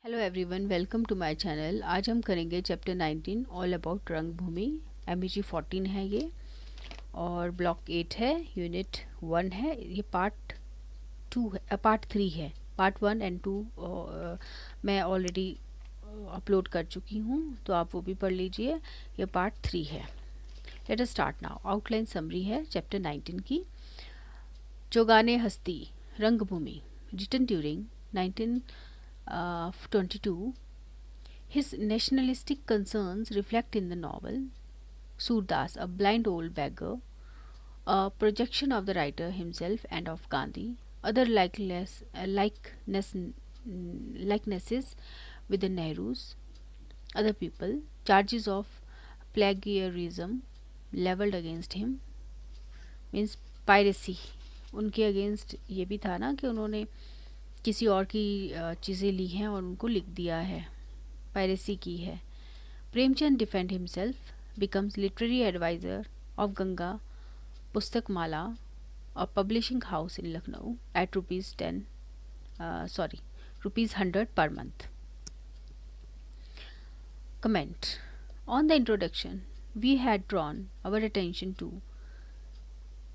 Hello everyone, welcome to my channel. आज हम करेंगे chapter 19 all about Rangbhoomi. MEG 14 है ये और ब्लॉक 8 है, यूनिट 1 है। ये पार्ट 2 है, पार्ट 3 है। पार्ट 1 एंड 2 मैं ऑलरेडी अपलोड कर चुकी हूँ, तो आप वो भी पढ़ लीजिए। ये पार्ट 3 है। Let us start now. Outline summary है चैप्टर 19 की। जोगाने हस्ती रंगभूमि, written during 1922. His nationalistic concerns reflect in the novel. Surdas, a blind old beggar, a projection of the writer himself and of Gandhi. Other likenesses with the Nehrus, other people, charges of plagiarism leveled against him, means piracy. उनके against ये भी था ना कि उन्होंने किसी और की चीज़ें ली हैं और उनको लिख दिया है, पायरेसी की है। Premchand defend himself, becomes literary adviser of Ganga Pustakmala, a publishing house in Lucknow at rupees 100 per month. Comment. On the introduction, we had drawn our attention to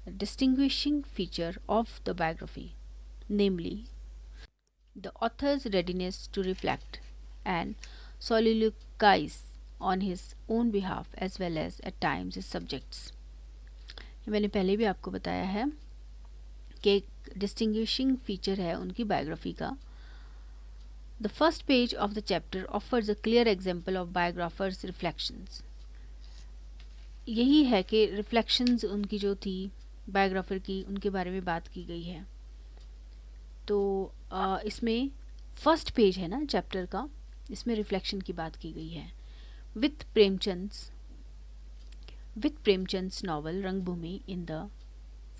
a distinguishing feature of the biography, namely the author's readiness to reflect and soliloquize on his own behalf as well as at times his subjects. ये मैंने पहले भी आपको बताया है कि एक distinguishing feature है उनकी बायोग्राफी का। The first page of the chapter offers a clear example of बायोग्राफर्स reflections. यही है कि रिफ्लेक्शंस उनकी जो थी बायोग्राफर की, उनके बारे में बात की गई है। तो इसमें फर्स्ट पेज है ना चैप्टर का, इसमें रिफ्लेक्शन की बात की गई है। विथ प्रेमचंद्स नॉवल रंगभूमि in the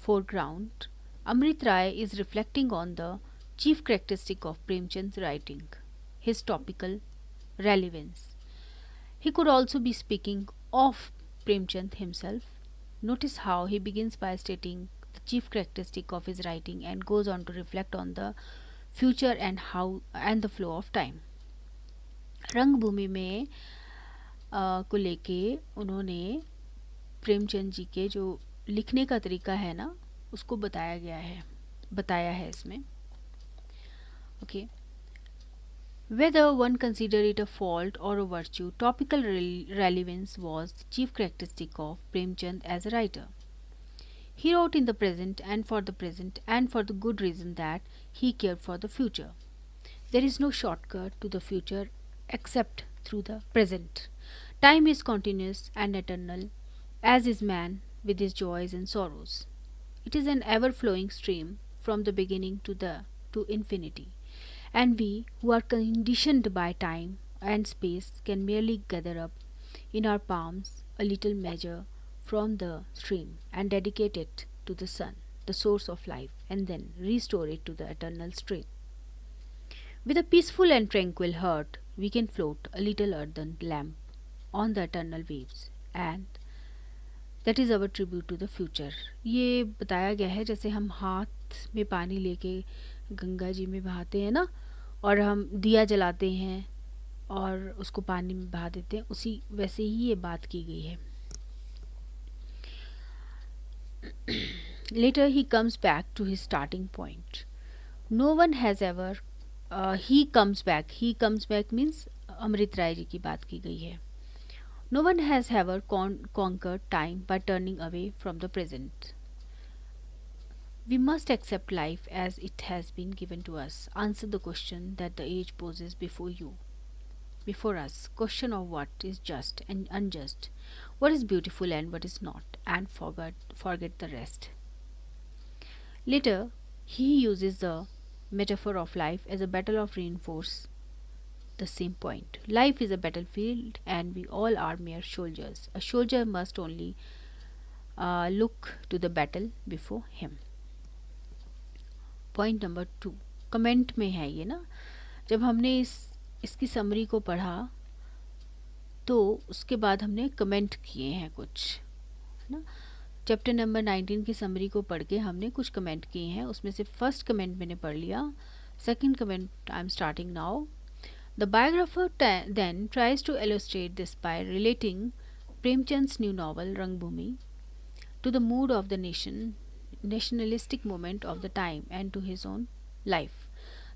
foreground, Amrit Rai is reflecting on the chief characteristic of Premchand's writing, his topical relevance. He could also be speaking of Premchand himself. Notice how he begins by stating the chief characteristic of his writing and goes on to reflect on the future and the flow of time. रंगभूमि में को लेके उन्होंने प्रेमचंद जी के जो लिखने का तरीका है ना, उसको बताया है इसमें। Okay, whether one consider it a fault or a virtue, topical relevance was the chief characteristic of Premchand as a writer. He wrote in the present and for the good reason that he cared for the future. There is no shortcut to the future except through the present. Time is continuous and eternal, as is man with his joys and sorrows. It is an ever-flowing stream from the beginning to infinity, and we who are conditioned by time and space can merely gather up in our palms a little measure from the stream and dedicate it to the sun, the source of life, and then restore it to the eternal stream. With a peaceful and tranquil heart, we can float a little earthen lamp on the eternal waves, and that is our tribute to the future. ये बताया गया है जैसे हम हाथ में पानी लेके गंगा जी में बहाते हैं ना, और हम दिया जलाते हैं और उसको पानी में बहा देते हैं, उसी वैसे ही ये बात की गई है। Later he comes back to his starting point. No one has ever he comes back means अमृत राय जी की बात की गई है। No one has ever conquered time by turning away from the present. We must accept life as it has been given to us. Answer the question that the age poses before us. Question of what is just and unjust, what is beautiful and what is not, and forget the rest. Later, he uses the metaphor of life as a battle of reinforce the same point. Life is a battlefield and we all are mere soldiers. A soldier must only look to the battle before him. Point number 2 comment में है ये ना। जब हमने इसकी summary को पढ़ा तो उसके बाद हमने कमेंट किए हैं कुछ, है ना। चैप्टर नंबर 19 की समरी को पढ़ के हमने कुछ कमेंट किए हैं। उसमें से फर्स्ट कमेंट मैंने पढ़ लिया, second comment I am starting now. The biographer then tries to illustrate this by relating Premchand's new novel Rangbhumi to the mood of the nationalistic movement of the time, and to his own life.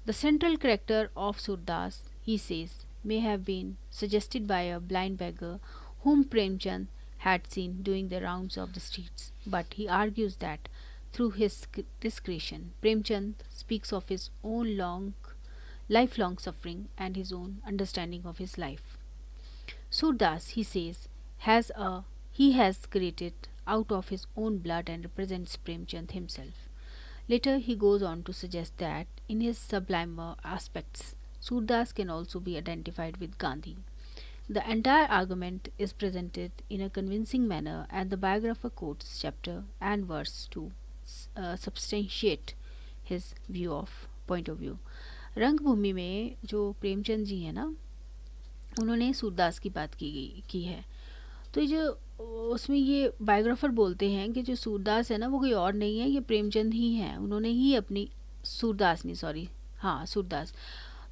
The central character of Surdas, he says, may have been suggested by a blind beggar whom Premchand had seen doing the rounds of the streets, but he argues that through his discretion, Premchand speaks of his own lifelong suffering and his own understanding of his life. Surdas, he says, he has created out of his own blood and represents Premchand himself. Later, he goes on to suggest that in his sublimer aspects, Surdas can also be identified with Gandhi. The entire argument is presented in a convincing manner, and the biographer quotes chapter and verse to substantiate his point of view. रंगभूमि में जो प्रेमचंद जी हैं ना, उन्होंने सूरदास की बात की है। तो ये जो उसमें ये बायोग्राफर बोलते हैं कि जो सूरदास है ना वो कोई और नहीं है, ये प्रेमचंद ही हैं। उन्होंने ही अपनी सूरदास नहीं सॉरी हाँ सूरदास,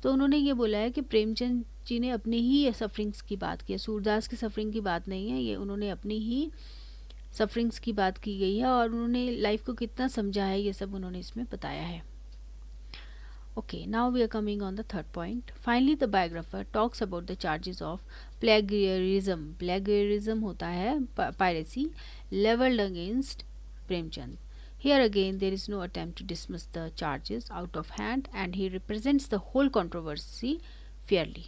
तो उन्होंने ये बोला है कि प्रेमचंद जी ने अपनी ही सफरिंग्स की बात की है, सूरदास की सफरिंग की बात नहीं है, ये उन्होंने अपनी ही सफरिंग्स की बात की गई है और उन्होंने लाइफ को कितना समझा है ये सब उन्होंने इसमें बताया है। Okay, now we are coming on the third point. Finally, the biographer talks about the charges of plagiarism. Plagiarism होता है piracy leveled against Premchand. Here again, there is no attempt to dismiss the charges out of hand, and he represents the whole controversy fairly.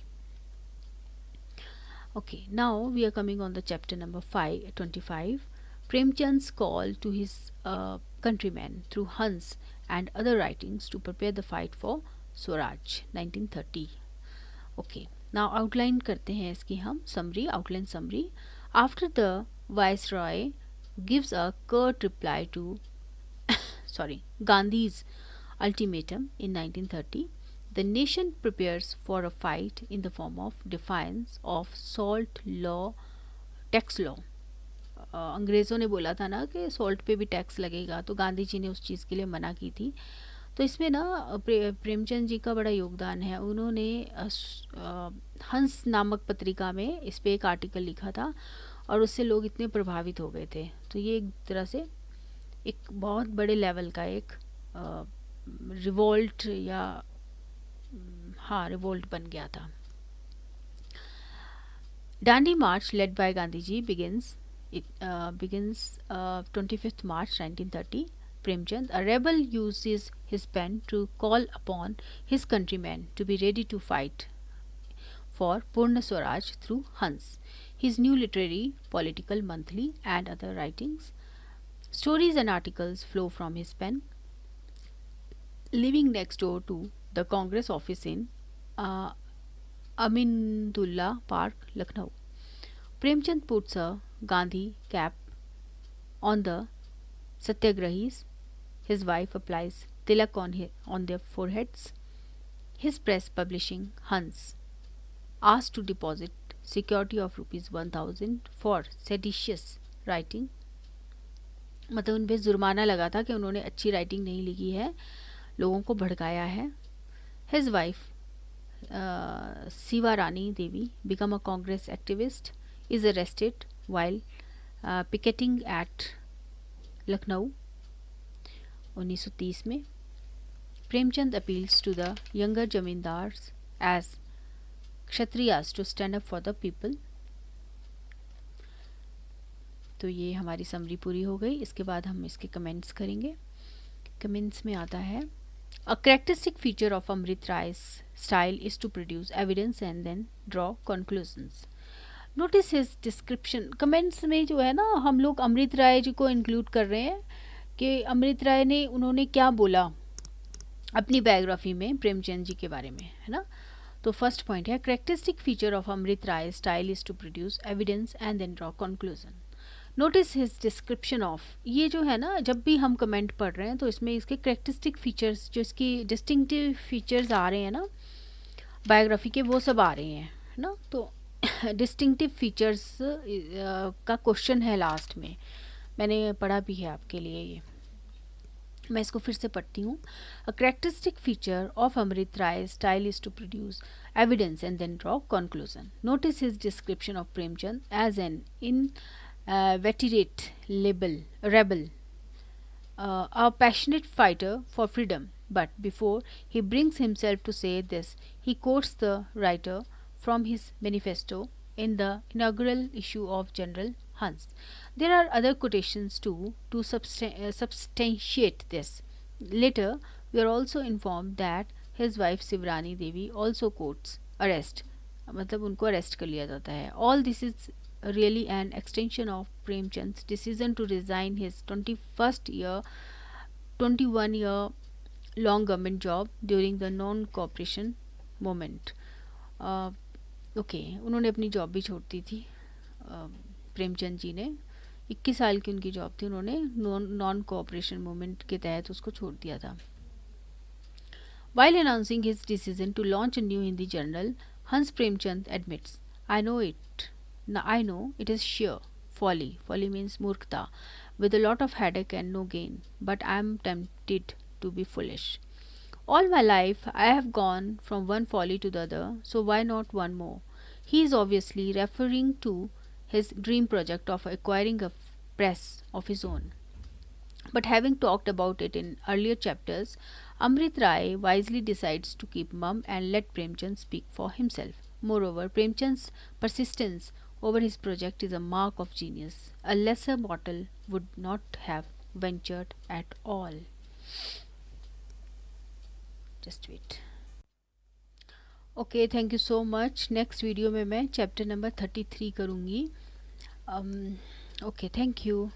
Okay, now we are coming on the chapter number 25. Premchand's call to his countrymen through Hans and other writings to prepare the fight for Swaraj 1930. Okay, now outline करते हैं इसकी हम outline summary. After the Viceroy gives a curt reply to Gandhi's ultimatum in 1930, the nation prepares for a fight in the form of defiance of tax law. अंग्रेज़ों ने बोला था ना कि सॉल्ट पे भी टैक्स लगेगा, तो गांधी जी ने उस चीज़ के लिए मना की थी। तो इसमें ना प्रेमचंद जी का बड़ा योगदान है। उन्होंने हंस नामक पत्रिका में इस पे एक आर्टिकल लिखा था और उससे लोग इतने प्रभावित हो गए थे। तो ये एक तरह से एक बहुत बड़े लेवल का एक रिवोल्ट या रिवोल्ट बन गया था। Dandi March led by Gandhi ji begins 25th March 1930. Premchand, a rebel, uses his pen to call upon his countrymen to be ready to fight for Purna Swaraj through Hans, his new literary, political monthly, and other writings. Stories and articles flow from his pen. Living next door to the Congress office in Amindullah Park, Lucknow, Premchand puts a Gandhi cap on the Satyagrahis. His wife applies tilak on their foreheads. His press publishing Hans asked to deposit security of ₹1000 for seditious writing. मतलब उन पे जुर्माना लगा था कि उन्होंने अच्छी writing नहीं लिखी है, लोगों को भड़काया है. His wife Siva Rani Devi, become a Congress activist, is arrested while picketing at Lucknow 1930 में. Premchand appeals to the younger zamindars as kshatriyas to stand up for the people. तो ये हमारी समरी पूरी हो गई. इसके बाद हम इसके कमेंट्स करेंगे. कमेंट्स में आता है, A characteristic feature of Amrit Rai's style is to produce evidence and then draw conclusions. Notice his description. Comments में जो है ना, हम लोग अमृत राय जी को इंक्लूड कर रहे हैं कि अमृत राय ने उन्होंने क्या बोला अपनी बायोग्राफी में प्रेमचंद जी के बारे में, है ना. तो फर्स्ट पॉइंट है, characteristic feature of Amrit Rai's style is to produce evidence and then draw conclusion. Notice his description of. ये जो है ना, जब भी हम कमेंट पढ़ रहे हैं तो इसमें इसके करेक्टरिस्टिक फीचर्स, जो इसकी डिस्टिंक्टिव फीचर्स आ रहे हैं ना बायोग्राफी के, वो सब आ रहे हैं, है ना. तो डिस्टिंक्टिव फीचर्स का क्वेश्चन है लास्ट में, मैंने पढ़ा भी है आपके लिए ये. मैं इसको फिर से पढ़ती हूँ. अ characteristic feature of Amrit Rai's style is to produce evidence and then draw conclusion. Notice his description of Premchand as an inveterate rebel, a passionate fighter for freedom. But before he brings himself to say this, he quotes the writer from his manifesto in the inaugural issue of General Hans. There are other quotations too to substantiate this. Later, we are also informed that his wife Sivrani Devi also quotes arrest, मतलब उनको arrest कर लिया जाता है. All this is really an extension of Premchand's decision to resign his 21-year long government job during the non-cooperation movement. Okay उन्होंने अपनी job भी छोड़ दी थी. प्रेमचंद जी ने 21 साल की उनकी जॉब थी, उन्होंने नॉन कोऑपरेशन मूवमेंट के तहत उसको छोड़ दिया था. While announcing his decision to launch a new Hindi journal, Hans Premchand admits, I know it is sheer folly. Folly means murkta, with a lot of headache and no gain, but I am tempted to be foolish. All my life I have gone from one folly to the other, so why not one more? He is obviously referring to his dream project of acquiring a press of his own. But having talked about it in earlier chapters, Amrit Rai wisely decides to keep mum and let Premchand speak for himself. Moreover, Premchand's persistence over his project is a mark of genius. A lesser mortal would not have ventured at all. Just wait. Okay, thank you so much. Next video में मैं chapter number 33 करूँगी. Okay, thank you.